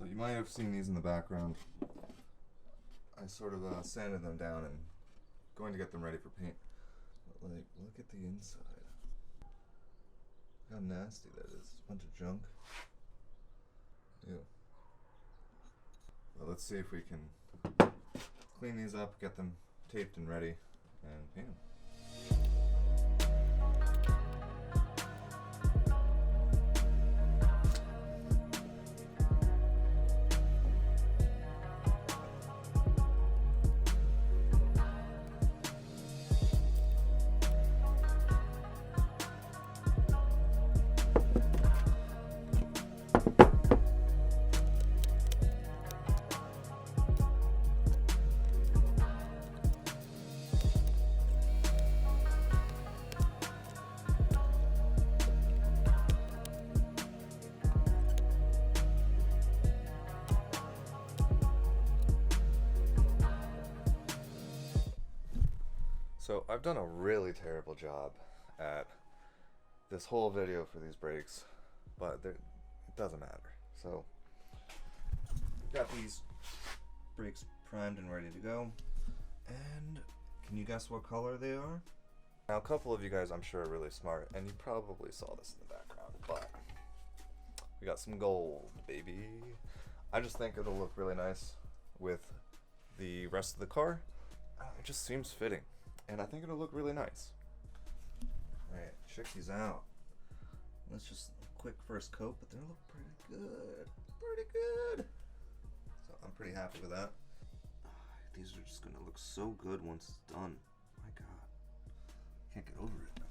So you might have seen these in the background. I sort of sanded them down and going to get them ready for paint. But like, look at the inside. How nasty that is. A bunch of junk. Ew. Well, let's see if we can clean these up, get them taped and ready, and paint them. So I've done a really terrible job at this whole video for these brakes, but it doesn't matter. So I've got these brakes primed and ready to go, and can you guess what color they are? Now a couple of you guys I'm sure are really smart, and you probably saw this in the background, but we got some gold, baby. I just think it'll look really nice with the rest of the car. It just seems fitting. And I think it'll look really nice. Alright, check these out. Let's just quick first coat, but they look pretty good. Pretty good. So I'm pretty happy with that. These are just gonna look so good once it's done. My God. Can't get over it.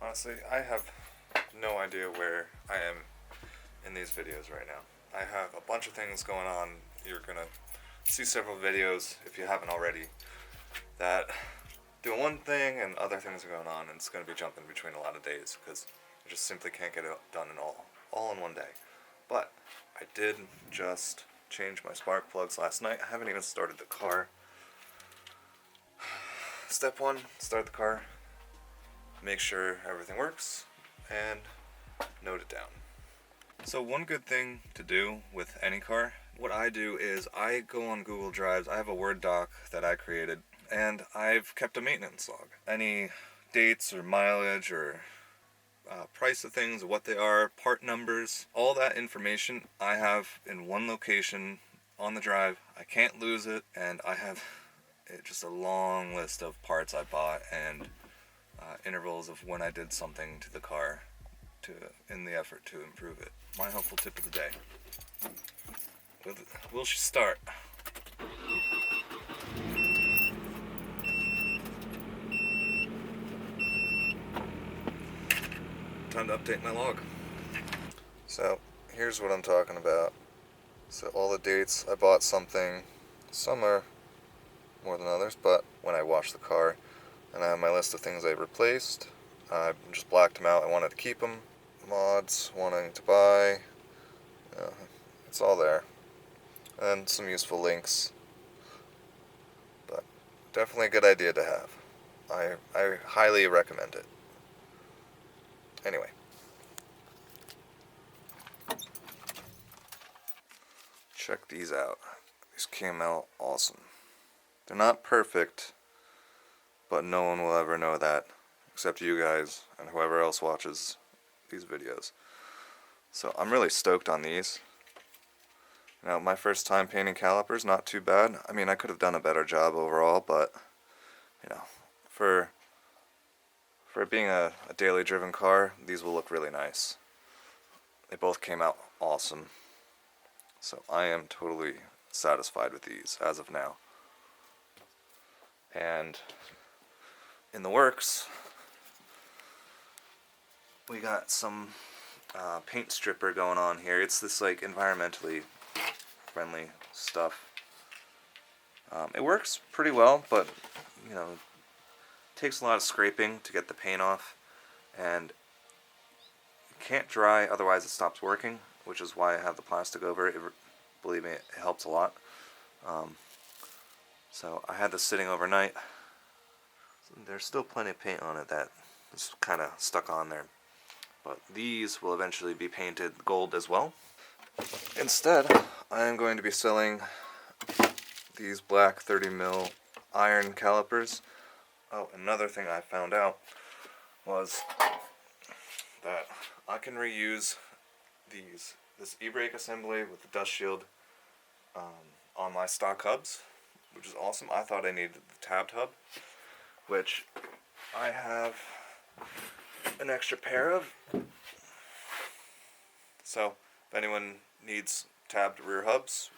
Honestly, I have no idea where I am in these videos right now. I have a bunch of things going on. You're gonna see several videos, if you haven't already, that do one thing and other things are going on, and it's gonna be jumping between a lot of days because I just simply can't get it done in all in one day. But I did just change my spark plugs last night. I haven't even started the car. Step one, start the car, make sure everything works, and note it down. So one good thing to do with any car, what I do is I go on Google Drives. I have a Word doc that I created, and I've kept a maintenance log. Any dates or mileage or price of things, what they are, part numbers, all that information I have in one location on the drive. I can't lose it, and I have just a long list of parts I bought and intervals of when I did something to the car in the effort to improve it. My helpful tip of the day. We'll start. Time to update my log. So here's what I'm talking about. So all the dates I bought something, some are more than others, but when I washed the car, and I have my list of things I replaced, I just blacked them out. I wanted to keep them. Mods, wanting to buy, it's all there, and some useful links, but definitely a good idea to have. I highly recommend it. Anyway, check these out. These came out awesome. They're not perfect, but no one will ever know that except you guys and whoever else watches these videos. So I'm really stoked on these. Now, my first time painting calipers, not too bad. I mean, I could have done a better job overall, but you know, for being a daily driven car, these will look really nice. They both came out awesome. So I am totally satisfied with these as of now. And in the works, we got some paint stripper going on here. It's this like environmentally friendly stuff. It works pretty well, but you know, it takes a lot of scraping to get the paint off, and it can't dry, otherwise it stops working, which is why I have the plastic over it. Believe me, it helps a lot. So I had this sitting overnight. There's still plenty of paint on it that is kind of stuck on there. But these will eventually be painted gold as well. Instead, I am going to be selling these black 30mm iron calipers. Oh, another thing I found out was that I can reuse this e-brake assembly with the dust shield on my stock hubs, which is awesome. I thought I needed the tabbed hub, which I have an extra pair of. So if anyone needs tabbed rear hubs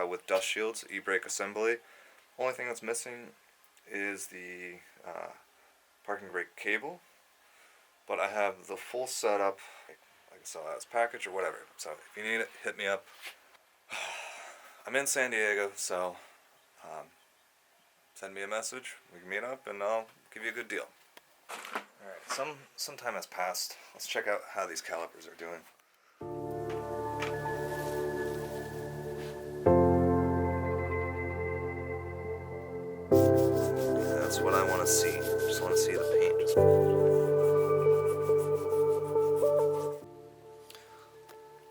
with dust shields, e-brake assembly, only thing that's missing is the parking brake cable, but I have the full setup. I can sell that as package or whatever. So if you need it, hit me up. I'm in San Diego, so send me a message. We can meet up, and I'll give you a good deal. Alright, some time has passed. Let's check out how these calipers are doing. Yeah, that's what I want to see. Just want to see the paint.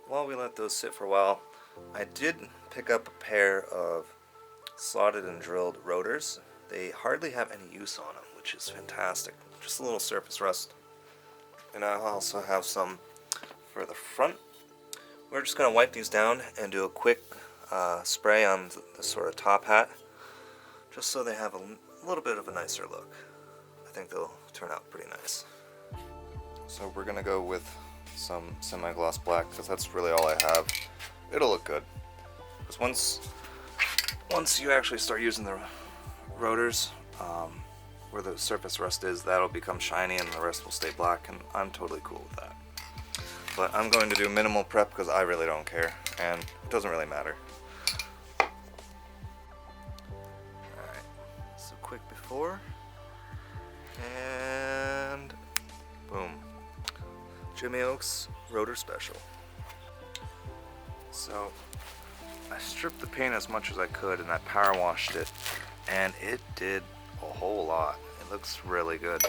While we let those sit for a while, I did pick up a pair of slotted and drilled rotors. They hardly have any use on them, which is fantastic. Just a little surface rust. And I also have some for the front. We're just going to wipe these down and do a quick spray on the sort of top hat, just so they have a little bit of a nicer look. I think they'll turn out pretty nice. So we're going to go with some semi-gloss black, because that's really all I have. It'll look good. Because once you actually start using the rotors, where the surface rust is, that'll become shiny and the rest will stay black, and I'm totally cool with that. But I'm going to do minimal prep because I really don't care, and it doesn't really matter. Alright, so quick before, and boom. Jimmy Oaks Rotor Special. So I stripped the paint as much as I could and I power washed it, and it did a whole lot. It looks really good.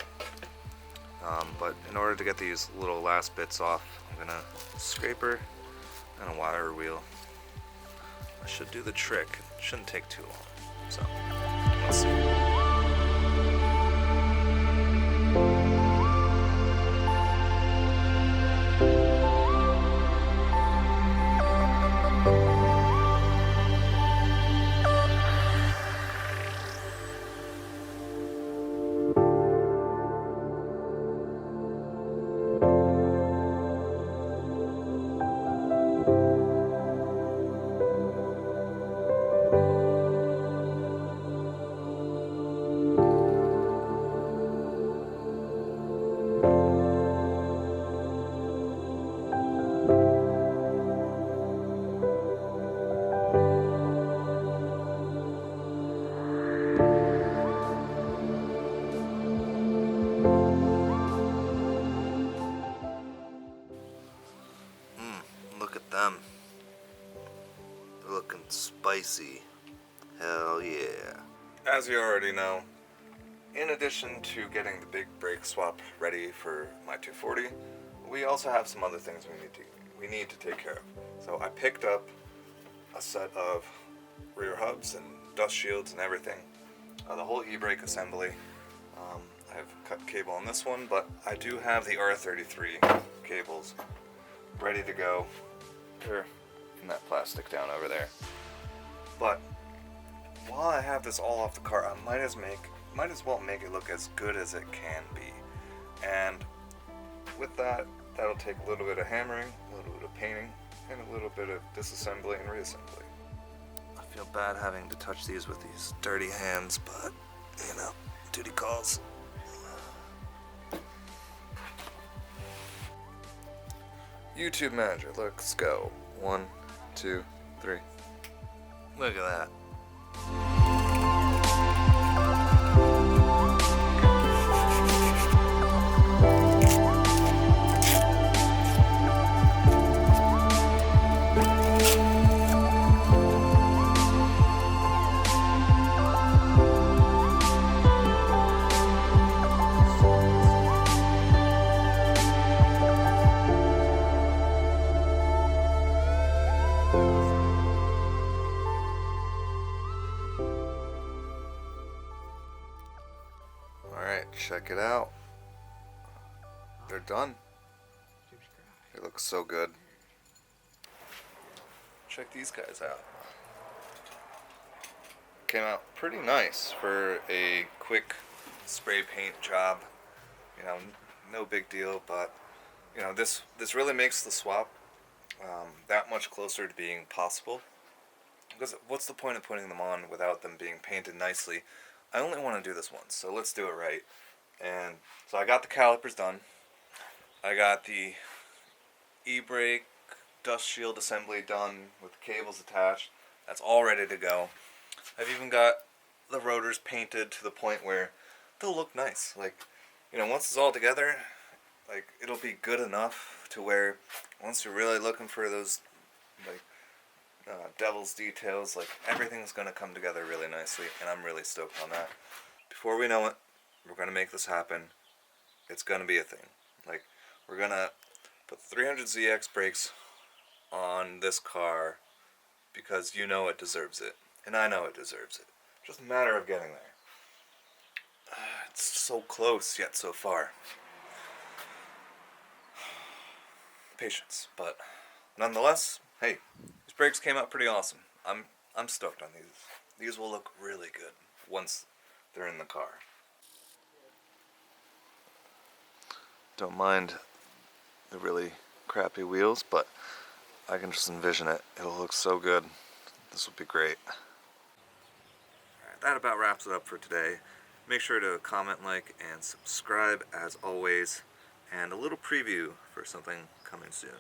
But in order to get these little last bits off, I'm gonna scraper and a wire wheel. I should do the trick. It shouldn't take too long. So let's see. Them. They're looking spicy. Hell yeah. As you already know, in addition to getting the big brake swap ready for my 240, we also have some other things we need to take care of. So I picked up a set of rear hubs and dust shields and everything. The whole e-brake assembly. I have cut cable on this one, but I do have the R33 cables ready to go. They're in that plastic down over there. But while I have this all off the car, I might as well make it look as good as it can be. And with that, that'll take a little bit of hammering, a little bit of painting, and a little bit of disassembly and reassembly. I feel bad having to touch these with these dirty hands, but you know, duty calls. YouTube manager, let's go. 1, 2, 3. Look at that. Check it out. They're done. They look so good. Check these guys out. Came out pretty nice for a quick spray paint job. You know, no big deal, but you know, this really makes the swap that much closer to being possible. Because what's the point of putting them on without them being painted nicely? I only want to do this once, so let's do it right. And so I got the calipers done. I got the e-brake dust shield assembly done with the cables attached. That's all ready to go. I've even got the rotors painted to the point where they'll look nice. Like, you know, once it's all together, like, it'll be good enough to where once you're really looking for those, like, devil's details, like, everything's going to come together really nicely, and I'm really stoked on that. Before we know it, we're going to make this happen. It's going to be a thing. Like, we're going to put 300ZX brakes on this car because you know it deserves it, and I know it deserves it. Just a matter of getting there. It's so close, yet so far. Patience, but nonetheless, hey, these brakes came out pretty awesome. I'm stoked on these. These will look really good once they're in the car. Don't mind the really crappy wheels, but I can just envision it. It'll look so good. This will be great. Alright, that about wraps it up for today. Make sure to comment, like, and subscribe as always, and a little preview for something coming soon.